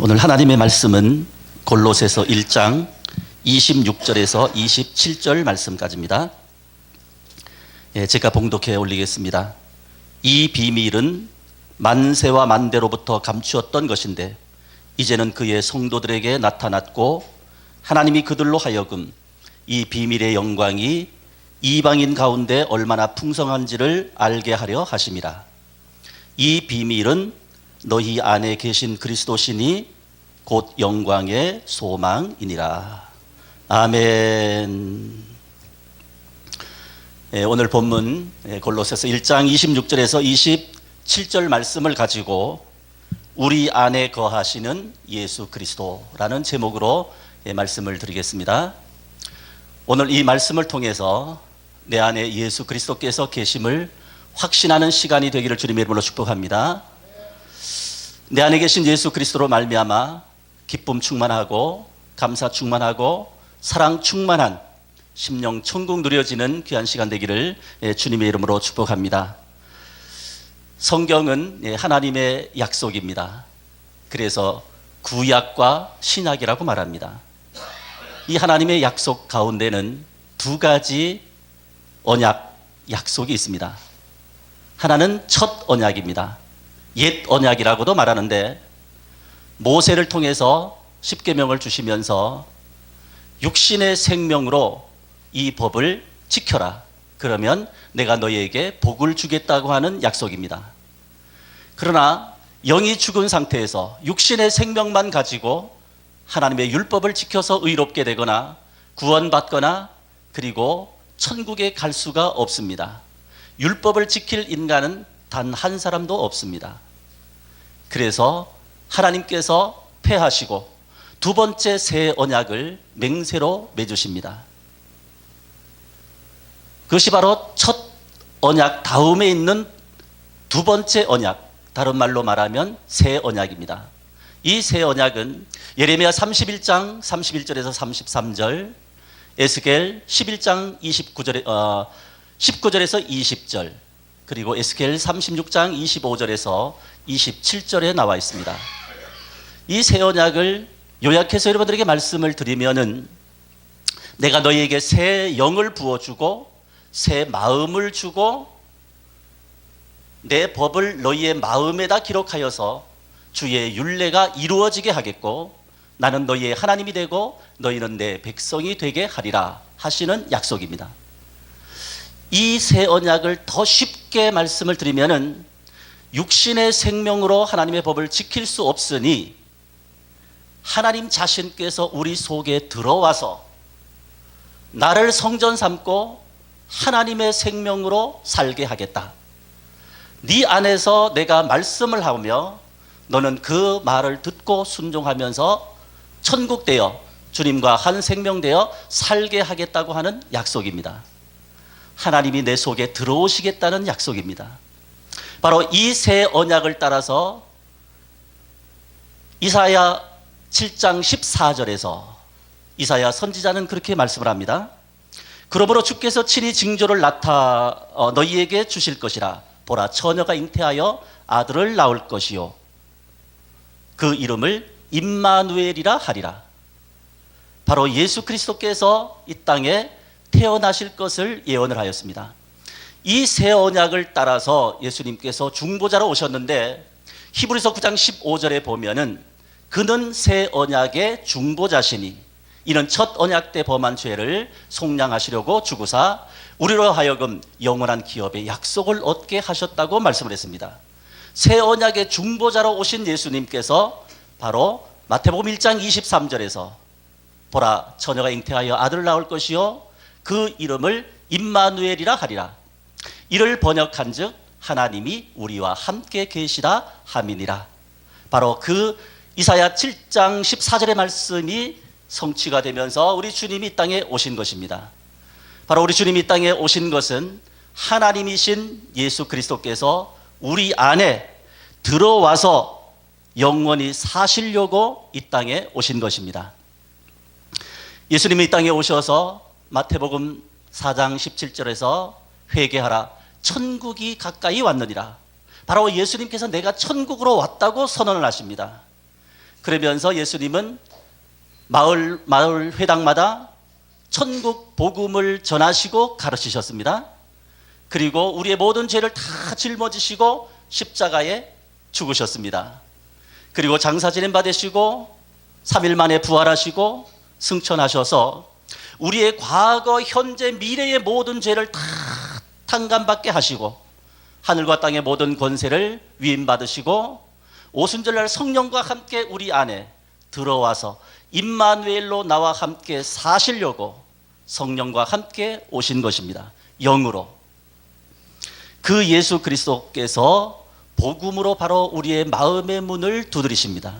오늘 하나님의 말씀은 골로새서 1장 26절에서 27절 말씀까지입니다. 제가 봉독해 올리겠습니다. 이 비밀은 만세와 만대로부터 감추었던 것인데 이제는 그의 성도들에게 나타났고 하나님이 그들로 하여금 이 비밀의 영광이 이방인 가운데 얼마나 풍성한지를 알게 하려 하심이라. 이 비밀은 너희 안에 계신 그리스도시니 곧 영광의 소망이니라. 아멘. 오늘 본문 골로새서 1장 26절에서 27절 말씀을 가지고 우리 안에 거하시는 예수 그리스도라는 제목으로 말씀을 드리겠습니다. 오늘 이 말씀을 통해서 내 안에 예수 그리스도께서 계심을 확신하는 시간이 되기를 주님의 이름으로 축복합니다. 내 안에 계신 예수 그리스도로 말미암아 기쁨 충만하고 감사 충만하고 사랑 충만한 심령 천국 누려지는 귀한 시간 되기를 주님의 이름으로 축복합니다. 성경은 하나님의 약속입니다. 그래서 구약과 신약이라고 말합니다. 이 하나님의 약속 가운데는 두 가지 언약, 약속이 있습니다. 하나는 첫 언약입니다. 옛 언약이라고도 말하는데 모세를 통해서 십계명을 주시면서 육신의 생명으로 이 법을 지켜라. 그러면 내가 너희에게 복을 주겠다고 하는 약속입니다. 그러나 영이 죽은 상태에서 육신의 생명만 가지고 하나님의 율법을 지켜서 의롭게 되거나 구원받거나 그리고 천국에 갈 수가 없습니다. 율법을 지킬 인간은 단 한 사람도 없습니다. 그래서 하나님께서 폐하시고 두 번째 새 언약을 맹세로 맺으십니다. 그것이 바로 첫 언약 다음에 있는 두 번째 언약, 다른 말로 말하면 새 언약입니다. 이 새 언약은 예레미야 31장 31절에서 33절, 에스겔 11장 19절에서 20절, 그리고 에스겔 36장 25절에서 27절에 나와 있습니다. 이 새 언약을 요약해서 여러분들에게 말씀을 드리면은 내가 너희에게 새 영을 부어주고 새 마음을 주고 내 법을 너희의 마음에다 기록하여서 주의 율례가 이루어지게 하겠고 나는 너희의 하나님이 되고 너희는 내 백성이 되게 하리라 하시는 약속입니다. 이 새 언약을 더 쉽게 말씀을 드리면은 육신의 생명으로 하나님의 법을 지킬 수 없으니 하나님 자신께서 우리 속에 들어와서 나를 성전 삼고 하나님의 생명으로 살게 하겠다. 네 안에서 내가 말씀을 하며 너는 그 말을 듣고 순종하면서 천국되어 주님과 한 생명되어 살게 하겠다고 하는 약속입니다. 하나님이 내 속에 들어오시겠다는 약속입니다. 바로 이 새 언약을 따라서 이사야 7장 14절에서 이사야 선지자는 그렇게 말씀을 합니다. 그러므로 주께서 친히 징조를 너희에게 주실 것이라. 보라, 처녀가 잉태하여 아들을 낳을 것이요 그 이름을 임마누엘이라 하리라. 바로 예수 그리스도께서 이 땅에 태어나실 것을 예언을 하였습니다. 이 새 언약을 따라서 예수님께서 중보자로 오셨는데 히브리서 9장 15절에 보면은 그는 새 언약의 중보자시니 이는 첫 언약 때 범한 죄를 속량하시려고 주구사 우리로 하여금 영원한 기업의 약속을 얻게 하셨다고 말씀을 했습니다. 새 언약의 중보자로 오신 예수님께서 바로 마태복음 1장 23절에서 보라, 처녀가 잉태하여 아들을 낳을 것이요 그 이름을 임마누엘이라 하리라. 이를 번역한즉 하나님이 우리와 함께 계시라 함이니라. 바로 그 이사야 7장 14절의 말씀이 성취가 되면서 우리 주님이 이 땅에 오신 것입니다. 바로 우리 주님이 이 땅에 오신 것은 하나님이신 예수 그리스도께서 우리 안에 들어와서 영원히 사시려고 이 땅에 오신 것입니다. 예수님이 이 땅에 오셔서 마태복음 4장 17절에서 회개하라, 천국이 가까이 왔느니라. 바로 예수님께서 내가 천국으로 왔다고 선언을 하십니다. 그러면서 예수님은 마을 회당마다 천국 복음을 전하시고 가르치셨습니다. 그리고 우리의 모든 죄를 다 짊어지시고 십자가에 죽으셨습니다. 그리고 장사 지낸 바 되시고 3일 만에 부활하시고 승천하셔서 우리의 과거, 현재, 미래의 모든 죄를 다 탕감받게 하시고 하늘과 땅의 모든 권세를 위임받으시고 오순절날 성령과 함께 우리 안에 들어와서 임마누엘로 나와 함께 사시려고 성령과 함께 오신 것입니다. 영으로. 그 예수 그리스도께서 복음으로 바로 우리의 마음의 문을 두드리십니다.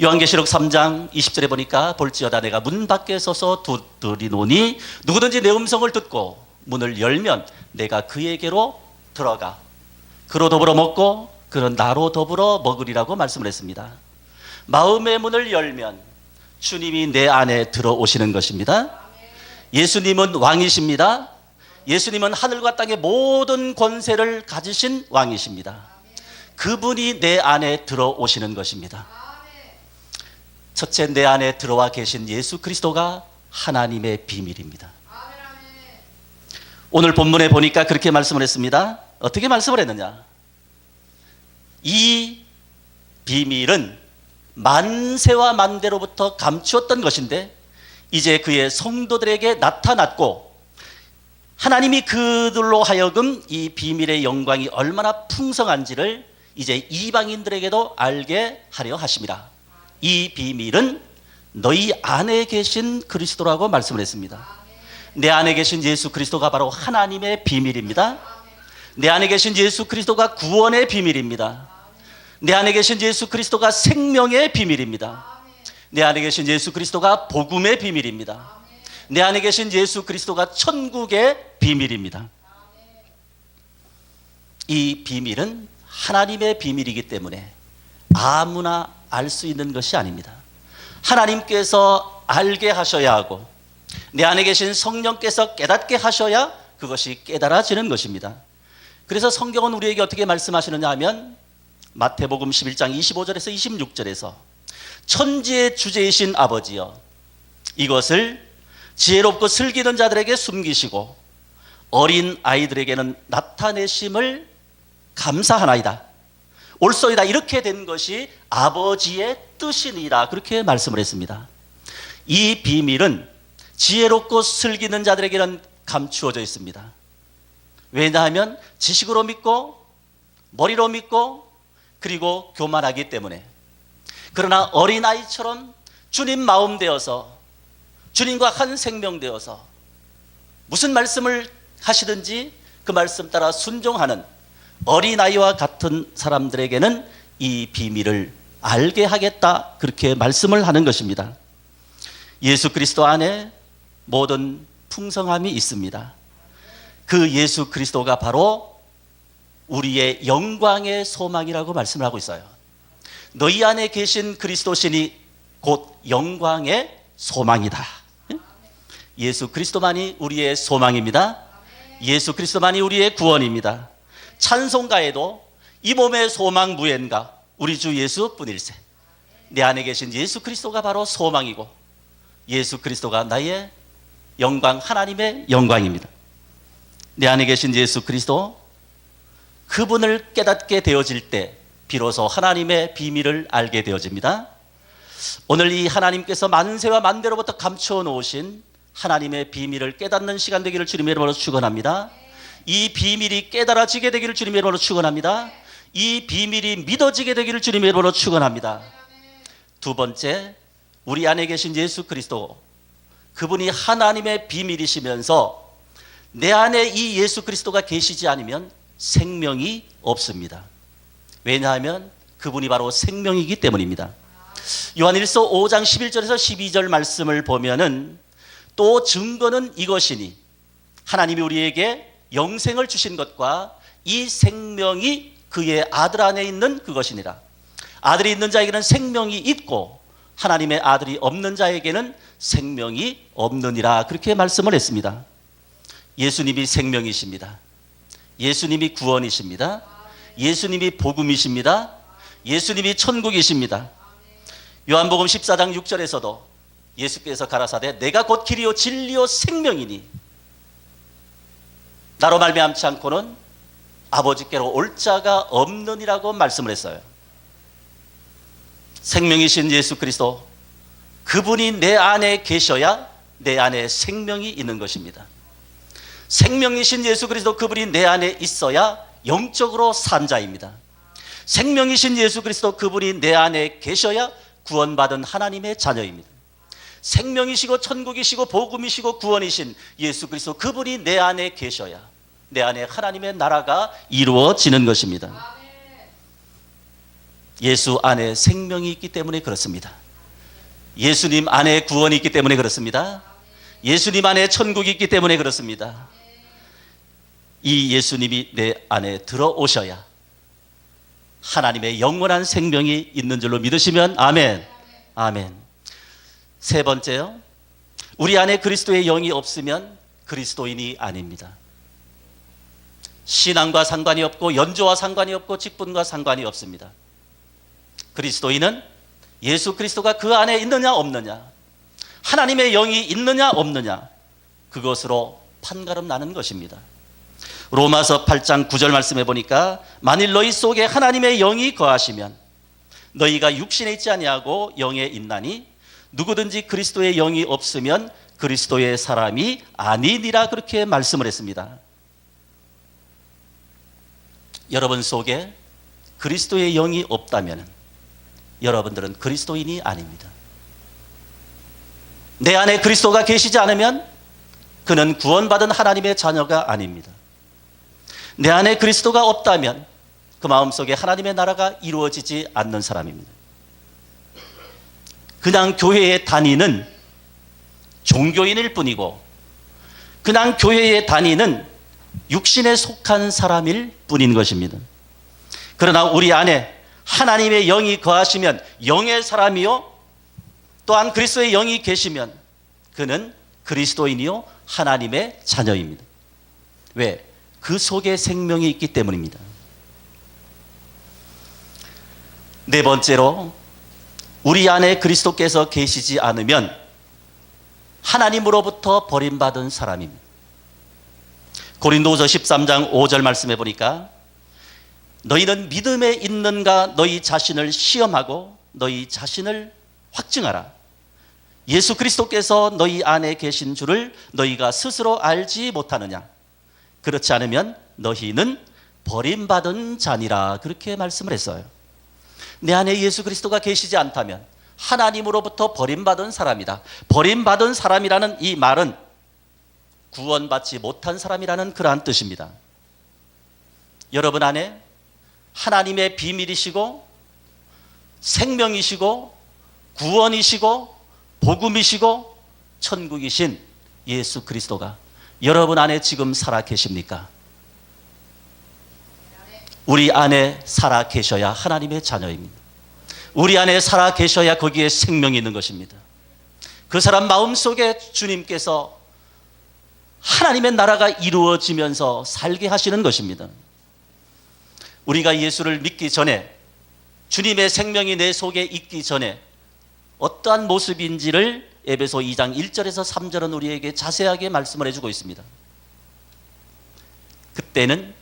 요한계시록 3장 20절에 보니까 볼지어다 내가 문 밖에 서서 두드리노니 누구든지 내 음성을 듣고 문을 열면 내가 그에게로 들어가 그로 더불어 먹고 그는 나로 더불어 먹으리라고 말씀을 했습니다. 마음의 문을 열면 주님이 내 안에 들어오시는 것입니다. 예수님은 왕이십니다. 예수님은 하늘과 땅의 모든 권세를 가지신 왕이십니다. 그분이 내 안에 들어오시는 것입니다. 첫째, 내 안에 들어와 계신 예수 그리스도가 하나님의 비밀입니다. 오늘 본문에 보니까 그렇게 말씀을 했습니다. 어떻게 말씀을 했느냐? 이 비밀은 만세와 만대로부터 감추었던 것인데 이제 그의 성도들에게 나타났고 하나님이 그들로 하여금 이 비밀의 영광이 얼마나 풍성한지를 이제 이방인들에게도 알게 하려 하심이라. 이 비밀은 너희 안에 계신 그리스도라고 말씀을 했습니다. 내 안에 계신 예수 그리스도가 바로 하나님의 비밀입니다. 내 안에 계신 예수 그리스도가 구원의 비밀입니다. 내 안에 계신 예수 그리스도가 생명의 비밀입니다. 내 안에 계신 예수 그리스도가 복음의 비밀입니다. 내 안에 계신 예수 그리스도가 천국의 비밀입니다. 이 비밀은 하나님의 비밀이기 때문에 아무나 알 수 있는 것이 아닙니다. 하나님께서 알게 하셔야 하고 내 안에 계신 성령께서 깨닫게 하셔야 그것이 깨달아지는 것입니다. 그래서 성경은 우리에게 어떻게 말씀하시느냐 하면 마태복음 11장 25절에서 26절에서 천지의 주제이신 아버지여 이것을 지혜롭고 슬기는 자들에게 숨기시고 어린 아이들에게는 나타내심을 감사하나이다. 옳소이다. 이렇게 된 것이 아버지의 뜻이니라. 그렇게 말씀을 했습니다. 이 비밀은 지혜롭고 슬기는 자들에게는 감추어져 있습니다. 왜냐하면 지식으로 믿고 머리로 믿고 그리고 교만하기 때문에. 그러나 어린아이처럼 주님 마음 되어서 주님과 한 생명 되어서 무슨 말씀을 하시든지 그 말씀 따라 순종하는 어린아이와 같은 사람들에게는 이 비밀을 알게 하겠다. 그렇게 말씀을 하는 것입니다. 예수 그리스도 안에 모든 풍성함이 있습니다. 그 예수 그리스도가 바로 우리의 영광의 소망이라고 말씀을 하고 있어요. 너희 안에 계신 그리스도신이 곧 영광의 소망이다. 예수 그리스도만이 우리의 소망입니다. 예수 그리스도만이 우리의 구원입니다. 찬송가에도 이 몸의 소망 무엔가 우리 주 예수뿐일세. 내 안에 계신 예수 그리스도가 바로 소망이고 예수 그리스도가 나의 영광, 하나님의 영광입니다. 내 안에 계신 예수 그리스도, 그분을 깨닫게 되어질 때 비로소 하나님의 비밀을 알게 되어집니다. 오늘 이 하나님께서 만세와 만대로부터 감추어 놓으신 하나님의 비밀을 깨닫는 시간 되기를 주님의 이름으로 축원합니다. 이 비밀이 깨달아지게 되기를 주님의 이름으로 축원합니다. 이 비밀이 믿어지게 되기를 주님의 이름으로 축원합니다. 두 번째, 우리 안에 계신 예수 그리스도, 그분이 하나님의 비밀이시면서 내 안에 이 예수 그리스도가 계시지 않으면 생명이 없습니다. 왜냐하면 그분이 바로 생명이기 때문입니다. 요한일서 5장 11절에서 12절 말씀을 보면은 또 증거는 이것이니 하나님이 우리에게 영생을 주신 것과 이 생명이 그의 아들 안에 있는 그것이니라. 아들이 있는 자에게는 생명이 있고 하나님의 아들이 없는 자에게는 생명이 없느니라. 그렇게 말씀을 했습니다. 예수님이 생명이십니다. 예수님이 구원이십니다. 예수님이 복음이십니다. 예수님이 천국이십니다. 요한복음 14장 6절에서도 예수께서 가라사대 내가 곧 길이요 진리요 생명이니 나로 말미암지 않고는 아버지께로 올 자가 없느니라고 말씀을 했어요. 생명이신 예수 그리스도, 그분이 내 안에 계셔야 내 안에 생명이 있는 것입니다. 생명이신 예수 그리스도, 그분이 내 안에 있어야 영적으로 산 자입니다. 생명이신 예수 그리스도, 그분이 내 안에 계셔야 구원받은 하나님의 자녀입니다. 생명이시고 천국이시고 복음이시고 구원이신 예수 그리스도, 그분이 내 안에 계셔야 내 안에 하나님의 나라가 이루어지는 것입니다. 예수 안에 생명이 있기 때문에 그렇습니다. 예수님 안에 구원이 있기 때문에 그렇습니다. 예수님 안에 천국이 있기 때문에 그렇습니다. 이 예수님이 내 안에 들어오셔야 하나님의 영원한 생명이 있는 줄로 믿으시면 아멘. 아멘. 세 번째요, 우리 안에 그리스도의 영이 없으면 그리스도인이 아닙니다. 신앙과 상관이 없고 연조와 상관이 없고 직분과 상관이 없습니다. 그리스도인은 예수 그리스도가 그 안에 있느냐 없느냐, 하나님의 영이 있느냐 없느냐, 그것으로 판가름 나는 것입니다. 로마서 8장 9절 말씀해 보니까 만일 너희 속에 하나님의 영이 거하시면 너희가 육신에 있지 아니하고 영에 있나니 누구든지 그리스도의 영이 없으면 그리스도의 사람이 아니니라, 그렇게 말씀을 했습니다. 여러분 속에 그리스도의 영이 없다면 여러분들은 그리스도인이 아닙니다. 내 안에 그리스도가 계시지 않으면 그는 구원받은 하나님의 자녀가 아닙니다. 내 안에 그리스도가 없다면 그 마음속에 하나님의 나라가 이루어지지 않는 사람입니다. 그냥 교회에 다니는 종교인일 뿐이고 그냥 교회에 다니는 육신에 속한 사람일 뿐인 것입니다. 그러나 우리 안에 하나님의 영이 거하시면 영의 사람이요, 또한 그리스도의 영이 계시면 그는 그리스도인이요 하나님의 자녀입니다. 왜? 그 속에 생명이 있기 때문입니다. 네 번째로, 우리 안에 그리스도께서 계시지 않으면 하나님으로부터 버림받은 사람입니다. 고린도후서 13장 5절 말씀해 보니까 너희는 믿음에 있는가 너희 자신을 시험하고 너희 자신을 확증하라. 예수 그리스도께서 너희 안에 계신 줄을 너희가 스스로 알지 못하느냐. 그렇지 않으면 너희는 버림받은 자니라, 그렇게 말씀을 했어요. 내 안에 예수 그리스도가 계시지 않다면 하나님으로부터 버림받은 사람이다. 버림받은 사람이라는 이 말은 구원받지 못한 사람이라는 그러한 뜻입니다. 여러분 안에 하나님의 비밀이시고 생명이시고 구원이시고 복음이시고 천국이신 예수 그리스도가 여러분 안에 지금 살아 계십니까? 우리 안에 살아 계셔야 하나님의 자녀입니다. 우리 안에 살아 계셔야 거기에 생명이 있는 것입니다. 그 사람 마음속에 주님께서 하나님의 나라가 이루어지면서 살게 하시는 것입니다. 우리가 예수를 믿기 전에, 주님의 생명이 내 속에 있기 전에 어떠한 모습인지를 에베소 2장 1절에서 3절은 우리에게 자세하게 말씀을 해주고 있습니다. 그때는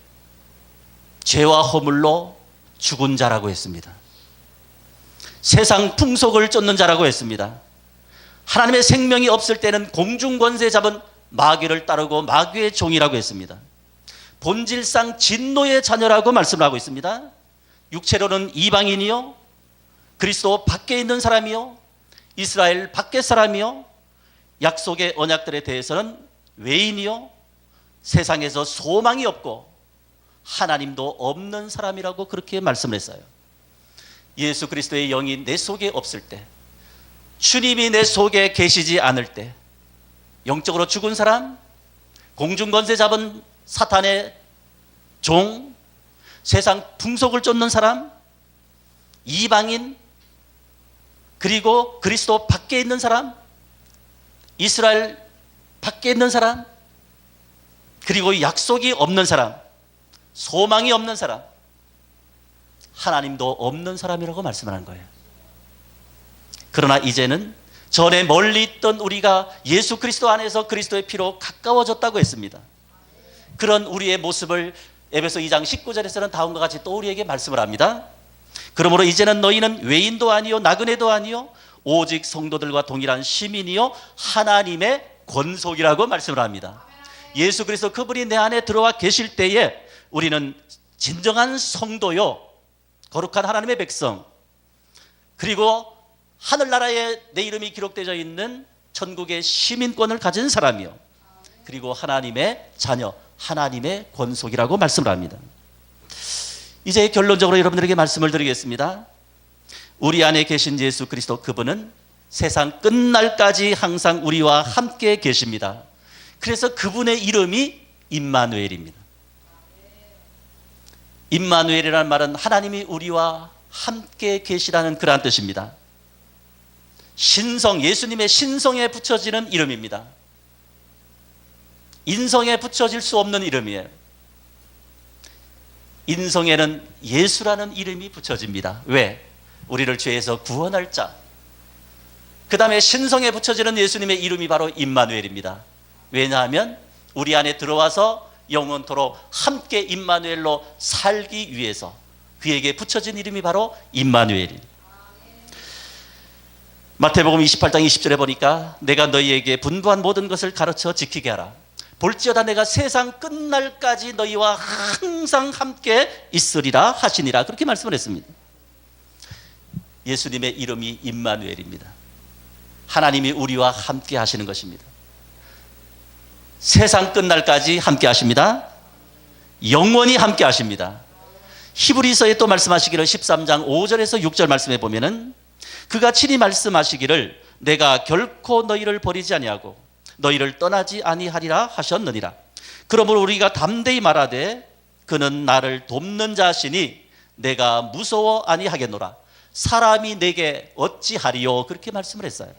죄와 허물로 죽은 자라고 했습니다. 세상 풍속을 쫓는 자라고 했습니다. 하나님의 생명이 없을 때는 공중권세 잡은 마귀를 따르고 마귀의 종이라고 했습니다. 본질상 진노의 자녀라고 말씀을 하고 있습니다. 육체로는 이방인이요, 그리스도 밖에 있는 사람이요, 이스라엘 밖의 사람이요, 약속의 언약들에 대해서는 외인이요, 세상에서 소망이 없고 하나님도 없는 사람이라고 그렇게 말씀을 했어요. 예수 그리스도의 영이 내 속에 없을 때, 주님이 내 속에 계시지 않을 때 영적으로 죽은 사람, 공중권세 잡은 사탄의 종, 세상 풍속을 쫓는 사람, 이방인, 그리고 그리스도 밖에 있는 사람, 이스라엘 밖에 있는 사람, 그리고 약속이 없는 사람, 소망이 없는 사람, 하나님도 없는 사람이라고 말씀하는 거예요. 그러나 이제는 전에 멀리 있던 우리가 예수 그리스도 안에서 그리스도의 피로 가까워졌다고 했습니다. 그런 우리의 모습을 에베소 2장 19절에서는 다음과 같이 또 우리에게 말씀을 합니다. 그러므로 이제는 너희는 외인도 아니요 나그네도 아니요 오직 성도들과 동일한 시민이요 하나님의 권속이라고 말씀을 합니다. 예수 그리스도 그분이 내 안에 들어와 계실 때에 우리는 진정한 성도요, 거룩한 하나님의 백성, 그리고 하늘나라에 내 이름이 기록되어 있는 천국의 시민권을 가진 사람이요, 그리고 하나님의 자녀, 하나님의 권속이라고 말씀을 합니다. 이제 결론적으로 여러분들에게 말씀을 드리겠습니다. 우리 안에 계신 예수 그리스도 그분은 세상 끝날까지 항상 우리와 함께 계십니다. 그래서 그분의 이름이 임마누엘입니다. 임마누엘이라는 말은 하나님이 우리와 함께 계시라는 그러한 뜻입니다. 신성, 예수님의 신성에 붙여지는 이름입니다. 인성에 붙여질 수 없는 이름이에요. 인성에는 예수라는 이름이 붙여집니다. 왜? 우리를 죄에서 구원할 자. 그 다음에 신성에 붙여지는 예수님의 이름이 바로 임마누엘입니다. 왜냐하면 우리 안에 들어와서 영원토록 함께 임마누엘로 살기 위해서 그에게 붙여진 이름이 바로 임마누엘입니다. 마태복음 28장 20절에 보니까 내가 너희에게 분부한 모든 것을 가르쳐 지키게 하라. 볼지어다 내가 세상 끝날까지 너희와 항상 함께 있으리라 하시니라. 그렇게 말씀을 했습니다. 예수님의 이름이 임마누엘입니다. 하나님이 우리와 함께 하시는 것입니다. 세상 끝날까지 함께 하십니다. 영원히 함께 하십니다. 히브리서에 또 말씀하시기를 13장 5절에서 6절 말씀해 보면은 그가 친히 말씀하시기를 내가 결코 너희를 버리지 아니하고 너희를 떠나지 아니하리라 하셨느니라. 그러므로 우리가 담대히 말하되 그는 나를 돕는 자시니 내가 무서워 아니하겠노라. 사람이 내게 어찌하리요? 그렇게 말씀을 했어요.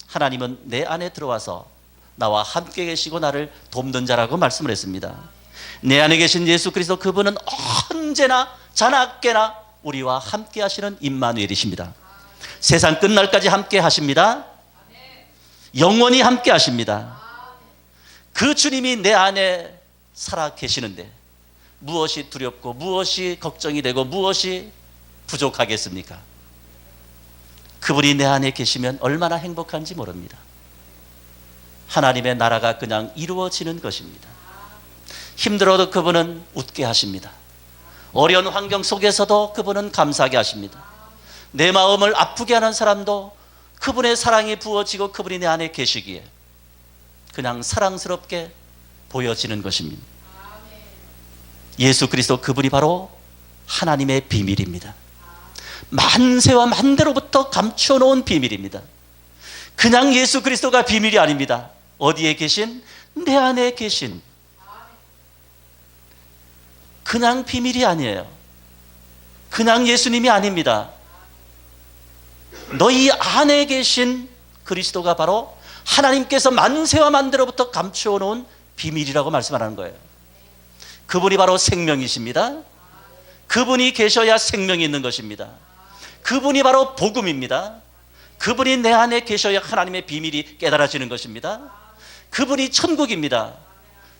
하나님은 내 안에 들어와서 나와 함께 계시고 나를 돕는 자라고 말씀을 했습니다. 내 안에 계신 예수 그리스도 그분은 언제나 자나깨나 우리와 함께 하시는 임마누엘이십니다. 세상 끝날까지 함께 하십니다. 영원히 함께 하십니다. 그 주님이 내 안에 살아 계시는데 무엇이 두렵고 무엇이 걱정이 되고 무엇이 부족하겠습니까? 그분이 내 안에 계시면 얼마나 행복한지 모릅니다. 하나님의 나라가 그냥 이루어지는 것입니다. 힘들어도 그분은 웃게 하십니다. 어려운 환경 속에서도 그분은 감사하게 하십니다. 내 마음을 아프게 하는 사람도 그분의 사랑이 부어지고 그분이 내 안에 계시기에 그냥 사랑스럽게 보여지는 것입니다. 예수 그리스도 그분이 바로 하나님의 비밀입니다. 만세와 만대로부터 감추어 놓은 비밀입니다. 그냥 예수 그리스도가 비밀이 아닙니다. 어디에 계신? 내 안에 계신. 그냥 비밀이 아니에요. 그냥 예수님이 아닙니다. 너희 안에 계신 그리스도가 바로 하나님께서 만세와 만대로부터 감추어 놓은 비밀이라고 말씀하는 거예요. 그분이 바로 생명이십니다. 그분이 계셔야 생명이 있는 것입니다. 그분이 바로 복음입니다. 그분이 내 안에 계셔야 하나님의 비밀이 깨달아지는 것입니다. 그분이 천국입니다.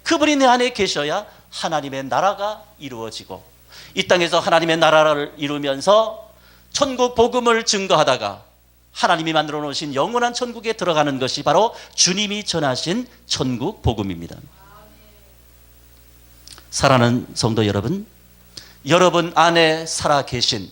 그분이 내 안에 계셔야 하나님의 나라가 이루어지고 이 땅에서 하나님의 나라를 이루면서 천국 복음을 증거하다가 하나님이 만들어 놓으신 영원한 천국에 들어가는 것이 바로 주님이 전하신 천국 복음입니다. 사랑하는 성도 여러분, 여러분 안에 살아 계신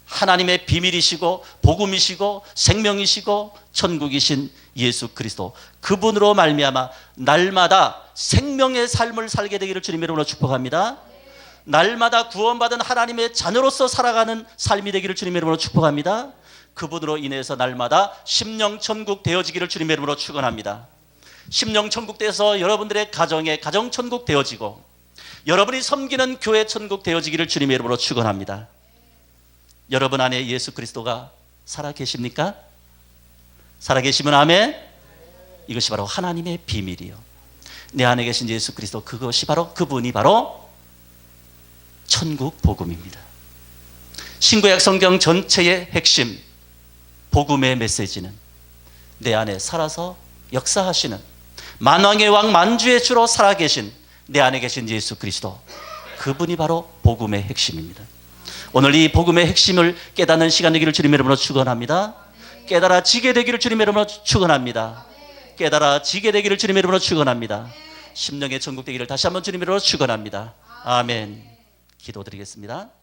하나님의 비밀이시고 복음이시고 생명이시고 천국이신 예수 그리스도 그분으로 말미암아 날마다 생명의 삶을 살게 되기를 주님의 이름으로 축복합니다. 날마다 구원받은 하나님의 자녀로서 살아가는 삶이 되기를 주님의 이름으로 축복합니다. 그분으로 인해서 날마다 심령 천국 되어지기를 주님의 이름으로 축원합니다. 심령 천국 되어서 여러분들의 가정에 가정 천국 되어지고 여러분이 섬기는 교회 천국 되어지기를 주님의 이름으로 축원합니다. 여러분 안에 예수 그리스도가 살아 계십니까? 살아 계시면 아멘. 이것이 바로 하나님의 비밀이요. 내 안에 계신 예수 그리스도 그것이 바로 그분이 바로 천국 복음입니다. 신구약 성경 전체의 핵심 복음의 메시지는 내 안에 살아서 역사하시는 만왕의 왕 만주의 주로 살아계신 내 안에 계신 예수 그리스도, 그분이 바로 복음의 핵심입니다. 오늘 이 복음의 핵심을 깨닫는 시간 되기를 주님의 이름으로 축원합니다. 깨달아지게 되기를 주님의 이름으로 축원합니다. 깨달아지게 되기를 주님의 이름으로 축원합니다. 심령의 천국 되기를 다시 한번 주님의 이름으로 축원합니다. 아멘. 기도드리겠습니다.